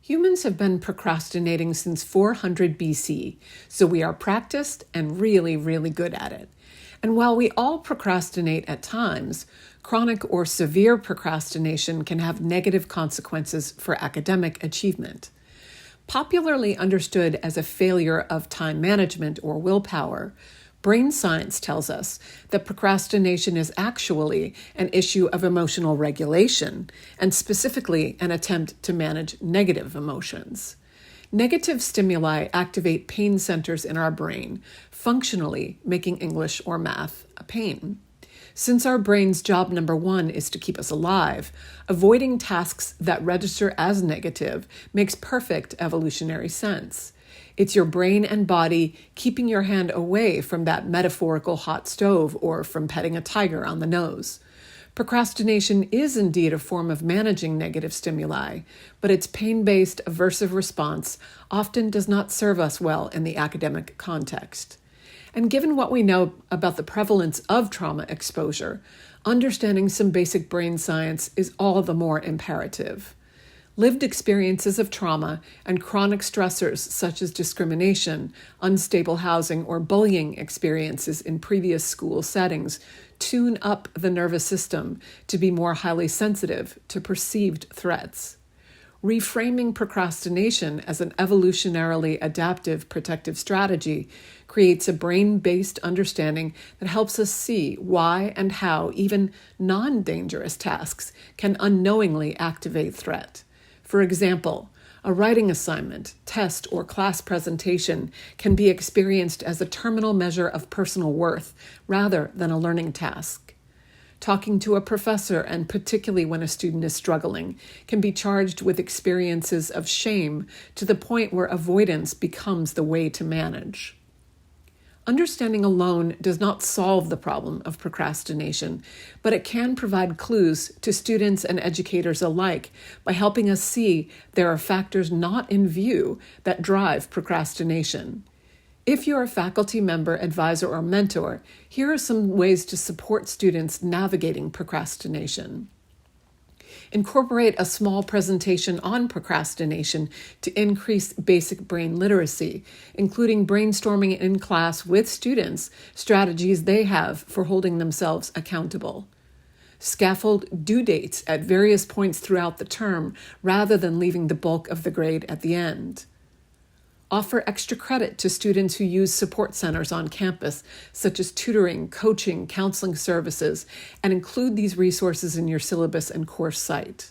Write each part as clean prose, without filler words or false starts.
Humans have been procrastinating since 400 BC, so we are practiced and really, really good at it. And while we all procrastinate at times, chronic or severe procrastination can have negative consequences for academic achievement. Popularly understood as a failure of time management or willpower, brain science tells us that procrastination is actually an issue of emotional regulation, and specifically an attempt to manage negative emotions. Negative stimuli activate pain centers in our brain, functionally making English or math a pain. Since our brain's job number one is to keep us alive, avoiding tasks that register as negative makes perfect evolutionary sense. It's your brain and body keeping your hand away from that metaphorical hot stove or from petting a tiger on the nose. Procrastination is indeed a form of managing negative stimuli, but its pain-based aversive response often does not serve us well in the academic context. And given what we know about the prevalence of trauma exposure, understanding some basic brain science is all the more imperative. Lived experiences of trauma and chronic stressors such as discrimination, unstable housing, or bullying experiences in previous school settings tune up the nervous system to be more highly sensitive to perceived threats. Reframing procrastination as an evolutionarily adaptive protective strategy creates a brain-based understanding that helps us see why and how even non-dangerous tasks can unknowingly activate threat. For example, a writing assignment, test, or class presentation can be experienced as a terminal measure of personal worth rather than a learning task. Talking to a professor, and particularly when a student is struggling, can be charged with experiences of shame to the point where avoidance becomes the way to manage. Understanding alone does not solve the problem of procrastination, but it can provide clues to students and educators alike by helping us see there are factors not in view that drive procrastination. If you're a faculty member, advisor, or mentor, here are some ways to support students navigating procrastination. Incorporate a small presentation on procrastination to increase basic brain literacy, including brainstorming in class with students strategies they have for holding themselves accountable. Scaffold due dates at various points throughout the term rather than leaving the bulk of the grade at the end. Offer extra credit to students who use support centers on campus, such as tutoring, coaching, counseling services, and include these resources in your syllabus and course site.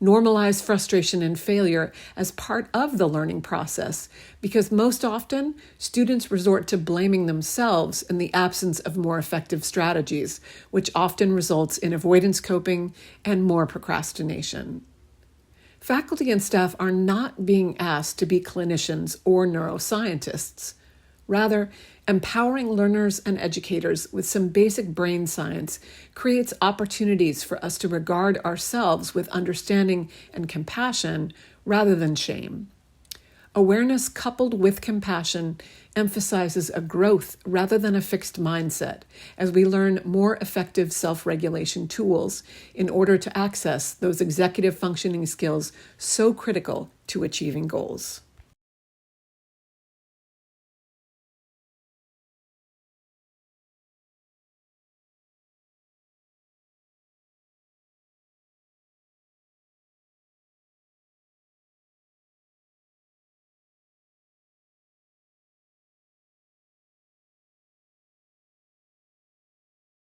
Normalize frustration and failure as part of the learning process, because most often, students resort to blaming themselves in the absence of more effective strategies, which often results in avoidance coping and more procrastination. Faculty and staff are not being asked to be clinicians or neuroscientists. Rather, empowering learners and educators with some basic brain science creates opportunities for us to regard ourselves with understanding and compassion rather than shame. Awareness coupled with compassion emphasizes a growth rather than a fixed mindset as we learn more effective self-regulation tools in order to access those executive functioning skills so critical to achieving goals.